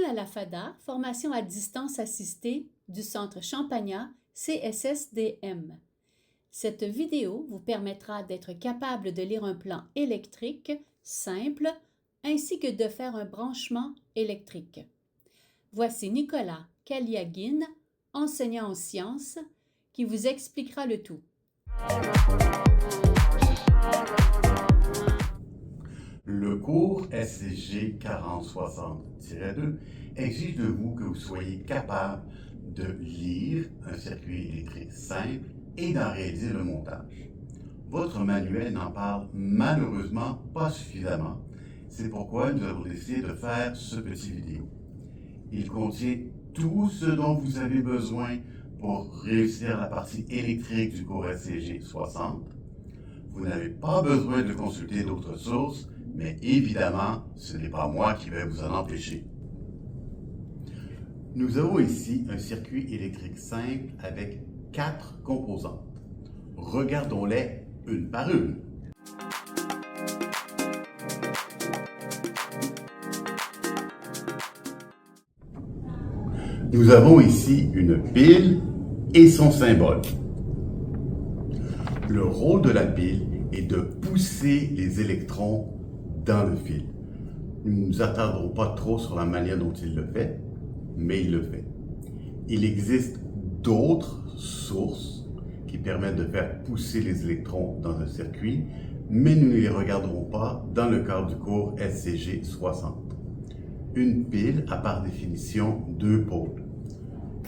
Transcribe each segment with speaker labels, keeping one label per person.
Speaker 1: à la FADA, formation à distance assistée du Centre Champagnat CSSDM. Cette vidéo vous permettra d'être capable de lire un plan électrique simple ainsi que de faire un branchement électrique. Voici Nicolas Kaliagin, enseignant en sciences, qui vous expliquera le tout.
Speaker 2: Le cours SCG 4060-2 exige de vous que vous soyez capable de lire un circuit électrique simple et d'en réaliser le montage. Votre manuel n'en parle malheureusement pas suffisamment. C'est pourquoi nous avons décidé de faire ce petit vidéo. Il contient tout ce dont vous avez besoin pour réussir la partie électrique du cours SCG 60. Vous n'avez pas besoin de consulter d'autres sources, mais évidemment, ce n'est pas moi qui vais vous en empêcher. Nous avons ici un circuit électrique simple avec 4 composantes. Regardons-les une par une. Nous avons ici une pile et son symbole. Le rôle de la pile est de pousser les électrons dans le fil. Nous ne nous attarderons pas trop sur la manière dont il le fait, mais il le fait. Il existe d'autres sources qui permettent de faire pousser les électrons dans un circuit, mais nous ne les regarderons pas dans le cadre du cours SCG 60. Une pile a par définition deux pôles.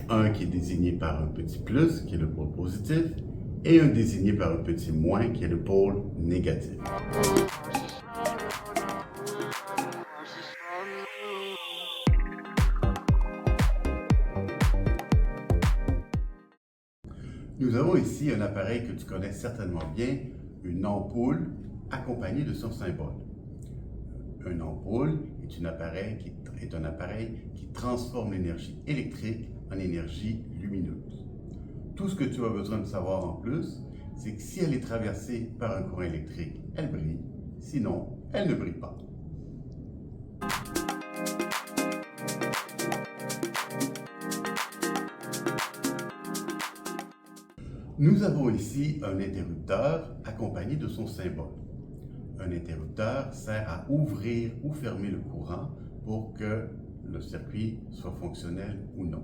Speaker 2: Un qui est désigné par un petit plus, qui est le pôle positif, et un désigné par un petit moins, qui est le pôle négatif. Nous avons ici un appareil que tu connais certainement bien, une ampoule accompagnée de son symbole. Une ampoule est un appareil qui transforme l'énergie électrique en énergie lumineuse. Tout ce que tu as besoin de savoir en plus, c'est que si elle est traversée par un courant électrique, elle brille, sinon elle ne brille pas. Nous avons ici un interrupteur accompagné de son symbole. Un interrupteur sert à ouvrir ou fermer le courant pour que le circuit soit fonctionnel ou non.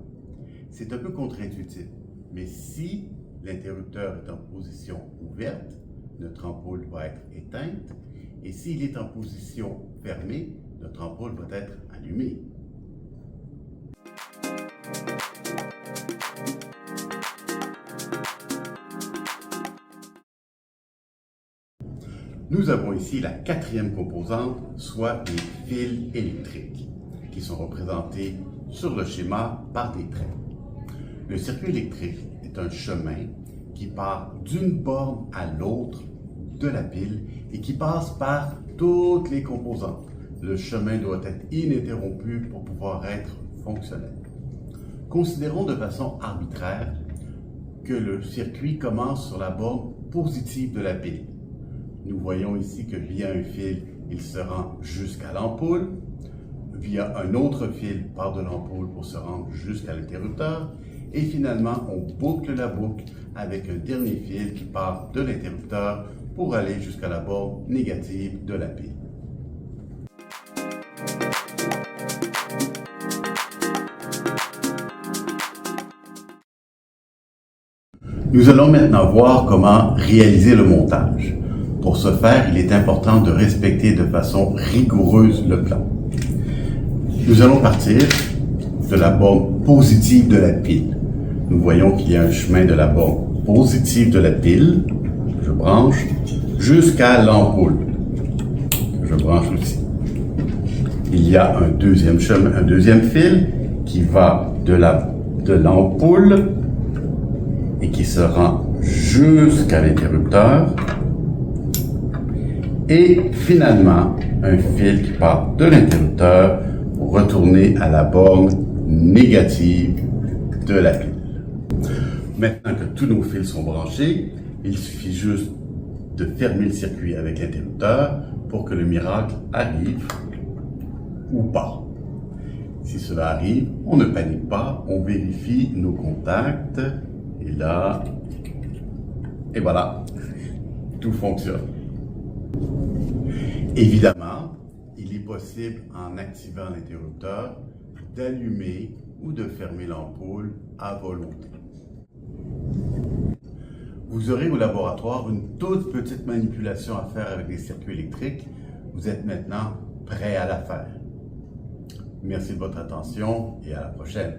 Speaker 2: C'est un peu contre-intuitif, mais si l'interrupteur est en position ouverte, notre ampoule va être éteinte, et s'il est en position fermée, notre ampoule va être allumée. Nous avons ici la quatrième composante, soit les fils électriques, qui sont représentés sur le schéma par des traits. Le circuit électrique est un chemin qui part d'une borne à l'autre de la pile et qui passe par toutes les composantes. Le chemin doit être ininterrompu pour pouvoir être fonctionnel. Considérons de façon arbitraire que le circuit commence sur la borne positive de la pile. Nous voyons ici que via un fil, il se rend jusqu'à l'ampoule. Via un autre fil, part de l'ampoule pour se rendre jusqu'à l'interrupteur. Et finalement, on boucle la boucle avec un dernier fil qui part de l'interrupteur pour aller jusqu'à la borne négative de la pile. Nous allons maintenant voir comment réaliser le montage. Pour ce faire, il est important de respecter de façon rigoureuse le plan. Nous allons partir de la borne positive de la pile. Nous voyons qu'il y a un chemin de la borne positive de la pile, je branche, jusqu'à l'ampoule, je branche aussi. Il y a un deuxième chemin, un deuxième fil qui va de l'ampoule et qui se rend jusqu'à l'interrupteur. Et finalement, un fil qui part de l'interrupteur pour retourner à la borne négative de la pile. Maintenant que tous nos fils sont branchés, il suffit juste de fermer le circuit avec l'interrupteur pour que le miracle arrive ou pas. Si cela arrive, on ne panique pas, on vérifie nos contacts et là, et voilà, tout fonctionne. Évidemment, il est possible, en activant l'interrupteur, d'allumer ou de fermer l'ampoule à volonté. Vous aurez au laboratoire une toute petite manipulation à faire avec les circuits électriques. Vous êtes maintenant prêt à la faire. Merci de votre attention et à la prochaine.